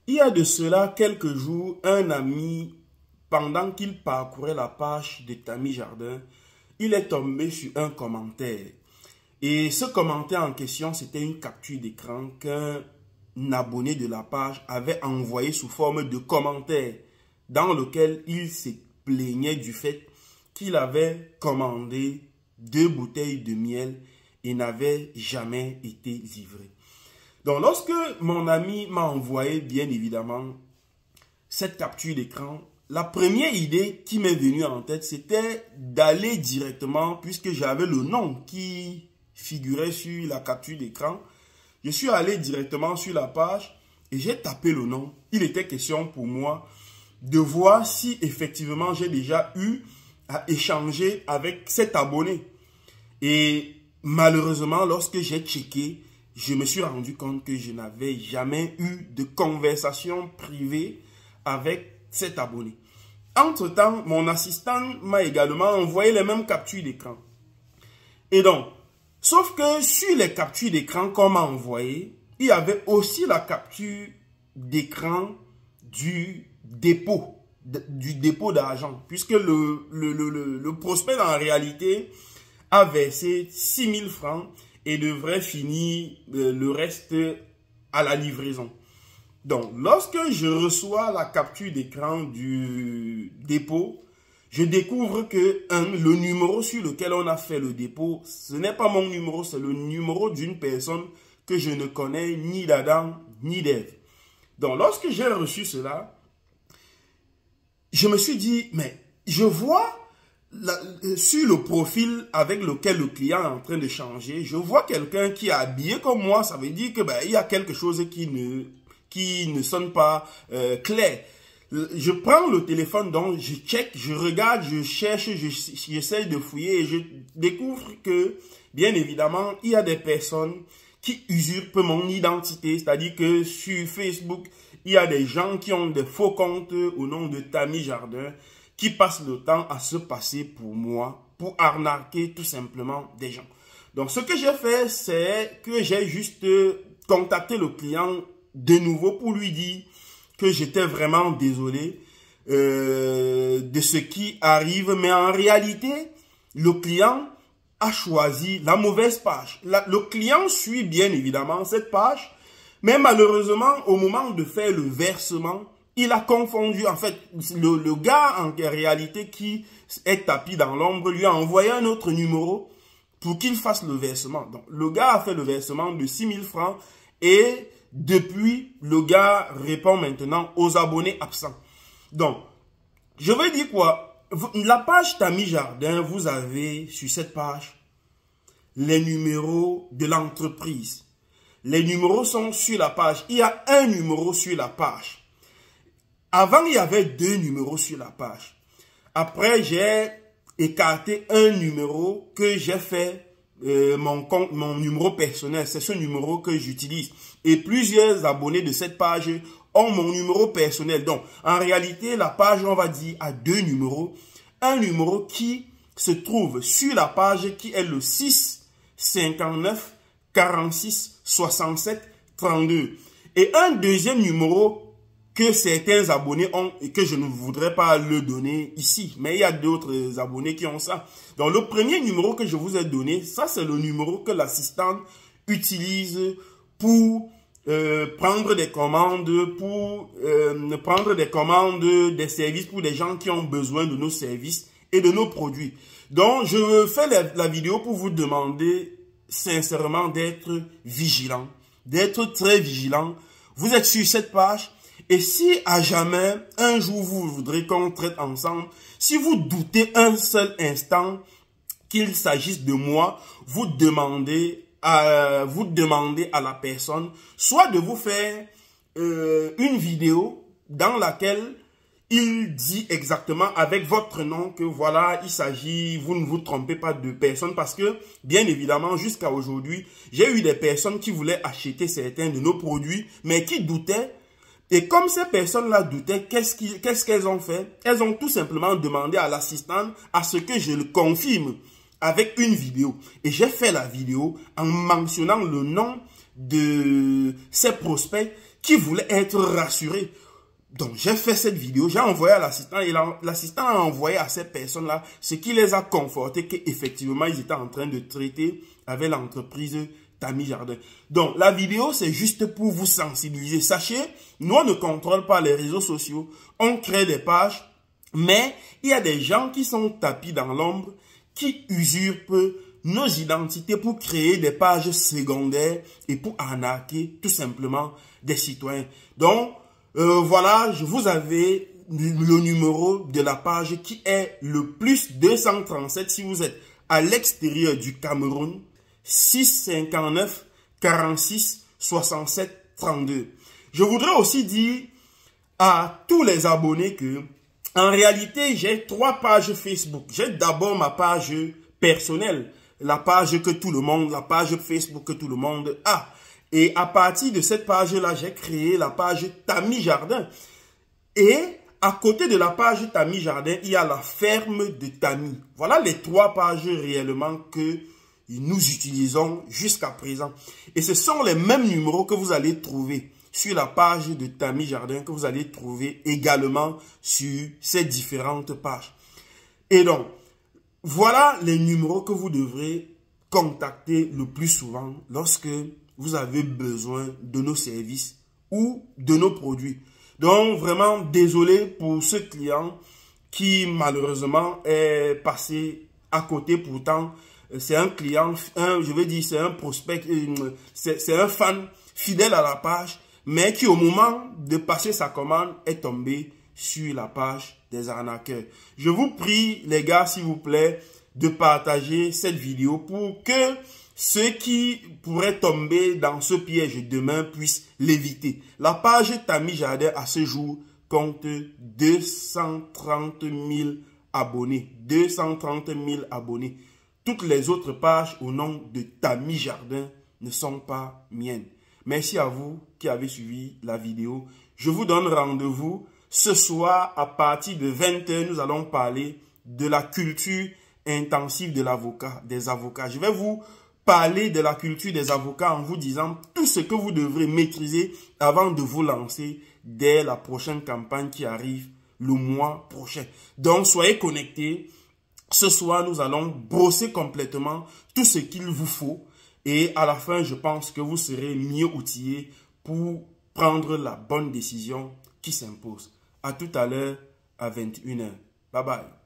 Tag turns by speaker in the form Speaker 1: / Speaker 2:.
Speaker 1: Il y a de cela quelques jours, un ami, pendant qu'il parcourait la page de Tammy Jardin, il est tombé sur un commentaire. Et ce commentaire en question, c'était une capture d'écran qu'un abonné de la page avait envoyé sous forme de commentaire dans lequel il se plaignait du fait qu'il avait commandé 2 bouteilles de miel et n'avait jamais été livré. Donc, lorsque mon ami m'a envoyé, bien évidemment, cette capture d'écran, la première idée qui m'est venue en tête, c'était d'aller directement, puisque j'avais le nom qui figurait sur la capture d'écran, je suis allé directement sur la page et j'ai tapé le nom. Il était question pour moi de voir si effectivement j'ai déjà eu à échanger avec cet abonné. Et malheureusement, lorsque j'ai checké, je me suis rendu compte que je n'avais jamais eu de conversation privée avec cet abonné. Entre-temps, mon assistant m'a également envoyé les mêmes captures d'écran. Et donc, sauf que sur les captures d'écran qu'on m'a envoyées, il y avait aussi la capture d'écran du dépôt d'argent. Puisque le prospect, en réalité, a versé 6 000 francs et devrait finir le reste à la livraison. Donc, lorsque je reçois la capture d'écran du dépôt, je découvre que le numéro sur lequel on a fait le dépôt, ce n'est pas mon numéro, c'est le numéro d'une personne que je ne connais ni d'Adam ni d'Ève. Donc, lorsque j'ai reçu cela, je me suis dit, mais je vois sur le profil avec lequel le client est en train de changer, je vois quelqu'un qui est habillé comme moi. Ça veut dire que il y a quelque chose qui ne sonne pas clair. Je prends le téléphone, donc je check, je regarde, je cherche, j'essaie de fouiller et je découvre que, bien évidemment, il y a des personnes qui usurpent mon identité. C'est-à-dire que sur Facebook, il y a des gens qui ont des faux comptes au nom de Tammy Jardin, qui passent le temps à se passer pour moi, pour arnaquer tout simplement des gens. Donc, ce que j'ai fait, c'est que j'ai juste contacté le client de nouveau pour lui dire que j'étais vraiment désolé de ce qui arrive. Mais en réalité, le client a choisi la mauvaise page. Le client suit bien évidemment cette page, mais malheureusement, au moment de faire le versement, il a confondu. En fait, le gars en réalité qui est tapis dans l'ombre lui a envoyé un autre numéro pour qu'il fasse le versement. Donc, le gars a fait le versement de 6 000 francs et depuis, le gars répond maintenant aux abonnés absents. Donc, je veux dire quoi? La page Tammy Jardin, vous avez sur cette page les numéros de l'entreprise. Les numéros sont sur la page. Il y a un numéro sur la page. Avant, il y avait 2 numéros sur la page. Après, j'ai écarté un numéro que j'ai fait mon numéro personnel. C'est ce numéro que j'utilise. Et plusieurs abonnés de cette page ont mon numéro personnel. Donc, en réalité, la page, on va dire, a 2 numéros. Un numéro qui se trouve sur la page qui est le 6 59 46 67 32. Et un deuxième numéro que certains abonnés ont et que je ne voudrais pas le donner ici. Mais il y a d'autres abonnés qui ont ça. Donc, le premier numéro que je vous ai donné, ça c'est le numéro que l'assistante utilise pour prendre des commandes, des services pour des gens qui ont besoin de nos services et de nos produits. Donc, je fais la vidéo pour vous demander sincèrement d'être vigilant, d'être très vigilant. Vous êtes sur cette page. Et si à jamais, un jour, vous voudrez qu'on traite ensemble, si vous doutez un seul instant qu'il s'agisse de moi, vous demandez à la personne soit de vous faire une vidéo dans laquelle il dit exactement avec votre nom que voilà, il s'agit, vous ne vous trompez pas de personne, parce que bien évidemment, jusqu'à aujourd'hui, j'ai eu des personnes qui voulaient acheter certains de nos produits, mais qui doutaient. Et comme ces personnes-là doutaient, qu'est-ce qu'elles ont fait? Elles ont tout simplement demandé à l'assistante à ce que je le confirme avec une vidéo. Et j'ai fait la vidéo en mentionnant le nom de ces prospects qui voulaient être rassurés. Donc, j'ai fait cette vidéo, j'ai envoyé à l'assistant et l'assistant a envoyé à ces personnes-là ce qui les a confortés qu'effectivement, ils étaient en train de traiter avec l'entreprise Tami Jardin. Donc, la vidéo, c'est juste pour vous sensibiliser. Sachez, nous, on ne contrôle pas les réseaux sociaux. On crée des pages, mais il y a des gens qui sont tapis dans l'ombre, qui usurpent nos identités pour créer des pages secondaires et pour arnaquer tout simplement des citoyens. Donc, voilà, je vous avais le numéro de la page qui est le plus 237 si vous êtes à l'extérieur du Cameroun, 659 46 67 32. Je voudrais aussi dire à tous les abonnés que, en réalité, j'ai 3 pages Facebook. J'ai d'abord ma page personnelle, la page que tout le monde, la page Facebook que tout le monde a. Et à partir de cette page-là, j'ai créé la page Tami Jardin. Et à côté de la page Tami Jardin, il y a la ferme de Tami. Voilà les 3 pages réellement que nous utilisons jusqu'à présent. Et ce sont les mêmes numéros que vous allez trouver sur la page de Tami Jardin, que vous allez trouver également sur ces différentes pages. Et donc, voilà les numéros que vous devrez contacter le plus souvent lorsque vous avez besoin de nos services ou de nos produits. Donc, vraiment, désolé pour ce client qui, malheureusement, est passé à côté. Pourtant, c'est un client, je veux dire, c'est un prospect, c'est un fan fidèle à la page, mais qui, au moment de passer sa commande, est tombé sur la page des arnaqueurs. Je vous prie, les gars, s'il vous plaît, de partager cette vidéo pour que ceux qui pourraient tomber dans ce piège demain puissent l'éviter. La page Tami Jardin à ce jour compte 230 000 abonnés. 230 000 abonnés. Toutes les autres pages au nom de Tami Jardin ne sont pas miennes. Merci à vous qui avez suivi la vidéo. Je vous donne rendez-vous ce soir à partir de 20 h. Nous allons parler de la culture intensive de l'avocat, des avocats. Je vais vous parler de la culture des avocats en vous disant tout ce que vous devrez maîtriser avant de vous lancer dès la prochaine campagne qui arrive le mois prochain. Donc, soyez connectés. Ce soir, nous allons brosser complètement tout ce qu'il vous faut. Et à la fin, je pense que vous serez mieux outillés pour prendre la bonne décision qui s'impose. À tout à l'heure à 21 h. Bye bye.